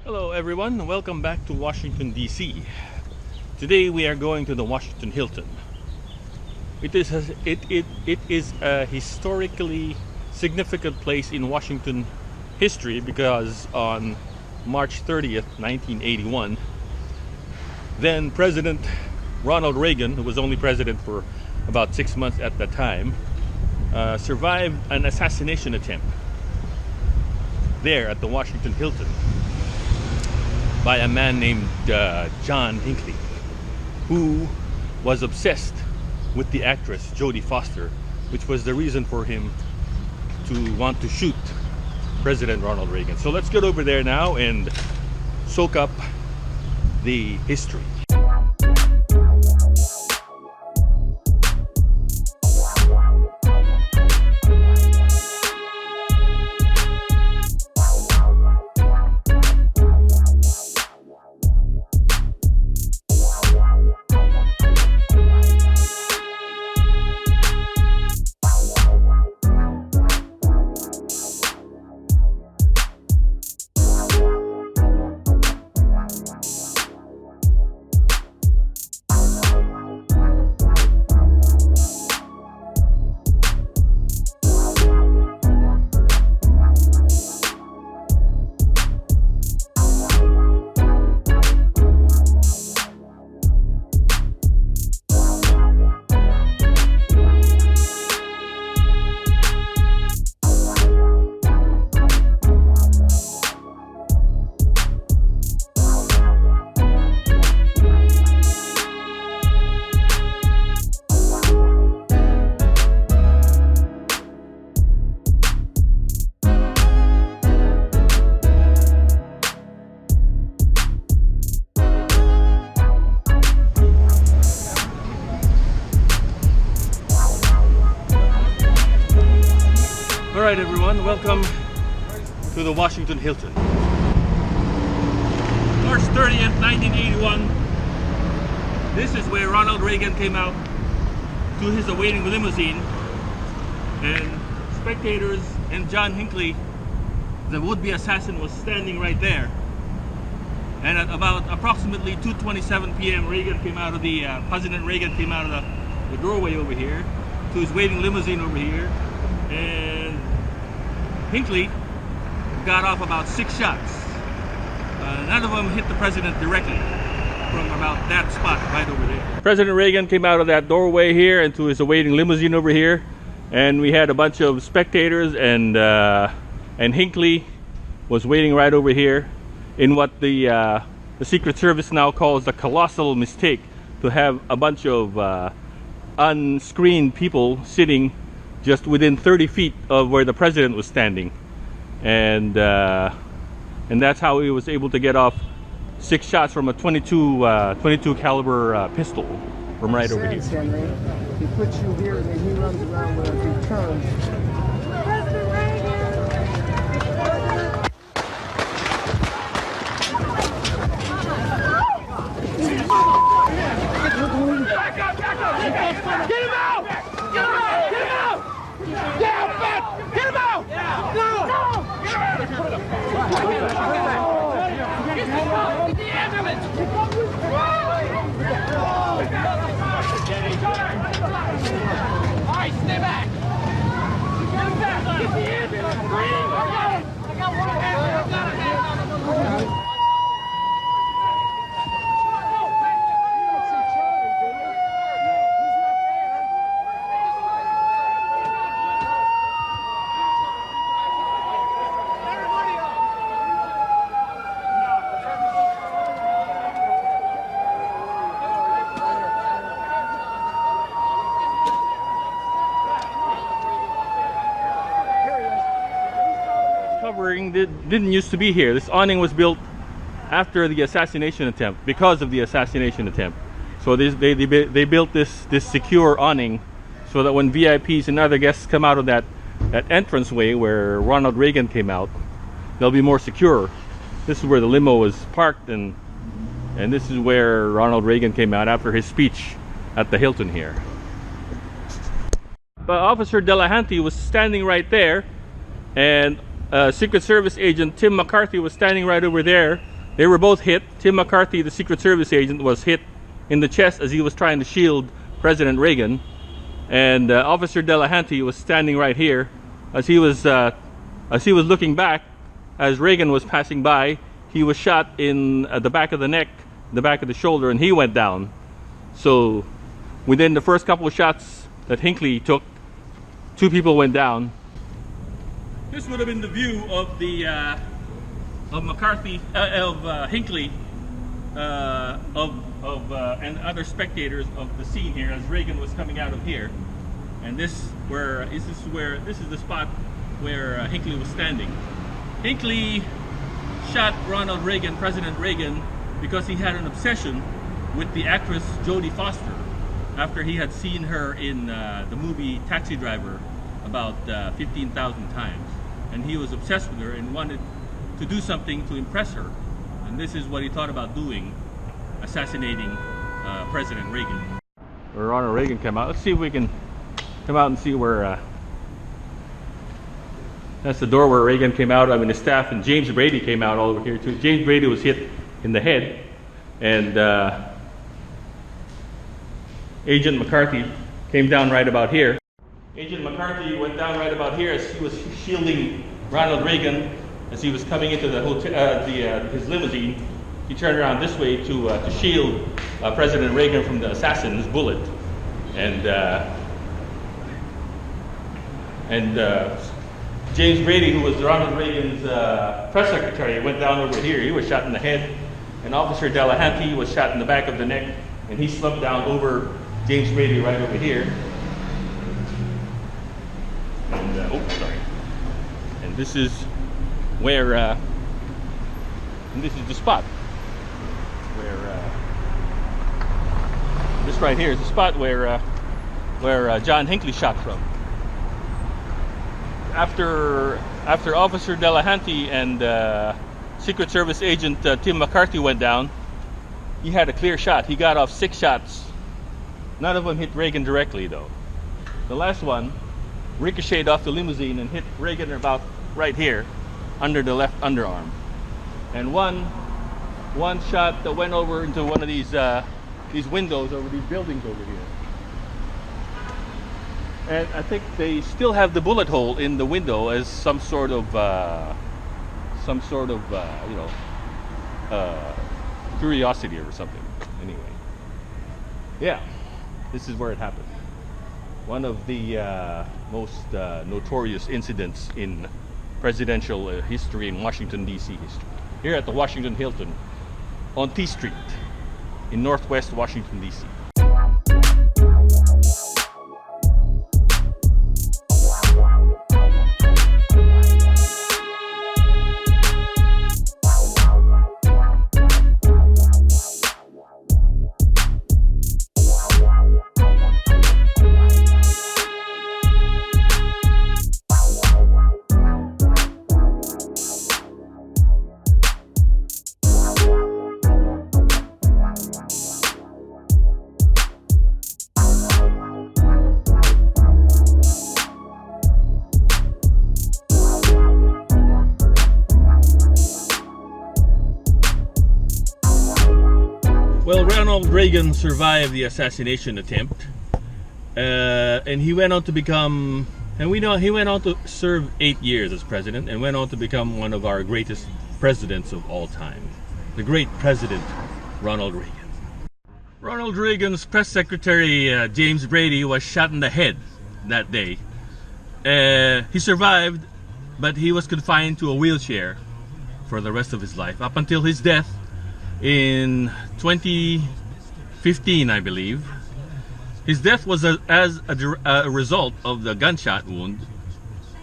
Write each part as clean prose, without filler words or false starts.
Hello everyone, welcome back to Washington DC. Today we are going to the Washington Hilton. It is a historically significant place in Washington history because on March 30th, 1981, then President Ronald Reagan, who was only president for about 6 months at the time, survived an assassination attempt there at the Washington Hilton by a man named John Hinckley, who was obsessed with the actress Jodie Foster, which was the reason for him to want to shoot President Ronald Reagan. So let's get over there now and soak up the history. Alright everyone, welcome to the Washington Hilton. March 30th, 1981. This is where Ronald Reagan came out to his awaiting limousine, and spectators and John Hinckley, the would-be assassin, was standing right there. And at about approximately 2:27 p.m. President Reagan came out of the doorway over here to his waiting limousine over here, and Hinckley got off about 6 shots. None of them hit the president directly from about that spot right over there. President Reagan came out of that doorway here into his awaiting limousine over here, and we had a bunch of spectators, and Hinckley was waiting right over here in what the Secret Service now calls the colossal mistake to have a bunch of unscreened people sitting just within 30 feet of where the president was standing, and that's how he was able to get off 6 shots from a 22 caliber pistol from right over here. Henry, he puts you here and then he runs around with he turns. President Reagan! Back up! Get him out! Get him out! Get him out! Yeah, get him out! No! Get the ambulance! All right, stay back! Get back! Get the ambulance! I got one hand! I got a hand on the covering didn't used to be here. This awning was built after the assassination attempt, because of the assassination attempt. So they built this secure awning so that when VIPs and other guests come out of that entranceway where Ronald Reagan came out, they'll be more secure. This is where the limo was parked, and this is where Ronald Reagan came out after his speech at the Hilton here. But Officer Delahanty was standing right there, and Secret Service agent Tim McCarthy was standing right over there They were both hit. Tim McCarthy, the Secret Service agent, was hit in the chest as he was trying to shield President Reagan. And Officer Delahanty was standing right here as he was looking back as Reagan was passing by. He was shot in the back of the neck, the back of the shoulder, and he went down. So within the first couple of shots that Hinckley took, 2 people went down. This would have been the view of the of McCarthy, Hinckley, and other spectators of the scene here as Reagan was coming out of here. And this is the spot where Hinckley was standing. Hinckley shot Ronald Reagan, President Reagan, because he had an obsession with the actress Jodie Foster after he had seen her in the movie Taxi Driver about 15,000 times. And he was obsessed with her and wanted to do something to impress her. And this is what he thought about doing, assassinating President Reagan. Where Ronald Reagan came out. Let's see if we can come out and see where... that's the door where Reagan came out. I mean, his staff, and James Brady came out all over here too. James Brady was hit in the head, and Agent McCarthy came down right about here. Agent McCarthy went down right about here as he was shielding Ronald Reagan as he was coming into the hotel, his limousine. He turned around this way to shield President Reagan from the assassin's bullet, and James Brady, who was Ronald Reagan's press secretary, went down over here. He was shot in the head, and Officer Delahanty was shot in the back of the neck, and he slumped down over James Brady right over here. And and this is where, and this is the spot where, this right here is the spot where John Hinckley shot from. After Officer Delahanty and Secret Service agent Tim McCarthy went down, he had a clear shot. He got off 6 shots. None of them hit Reagan directly, though. The last one ricocheted off the limousine and hit Reagan about right here, under the left underarm. And one shot that went over into one of these windows over these buildings over here. And I think they still have the bullet hole in the window as some sort of curiosity or something. Anyway, yeah, this is where it happened. One of the most notorious incidents in presidential history in Washington, D.C. history. Here at the Washington Hilton on T Street in Northwest Washington, D.C. Well, Ronald Reagan survived the assassination attempt, and he went on to become, and we know he went on to serve 8 years as president, and went on to become one of our greatest presidents of all time, the great President Ronald Reagan. Ronald Reagan's press secretary, James Brady, was shot in the head that day. He survived, but he was confined to a wheelchair for the rest of his life, up until his death in 2015, I believe. His death was as a result of the gunshot wound,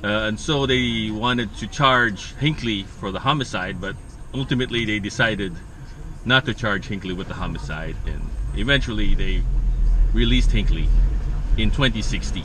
and so they wanted to charge Hinckley for the homicide, but ultimately they decided not to charge Hinckley with the homicide, and eventually they released Hinckley in 2016.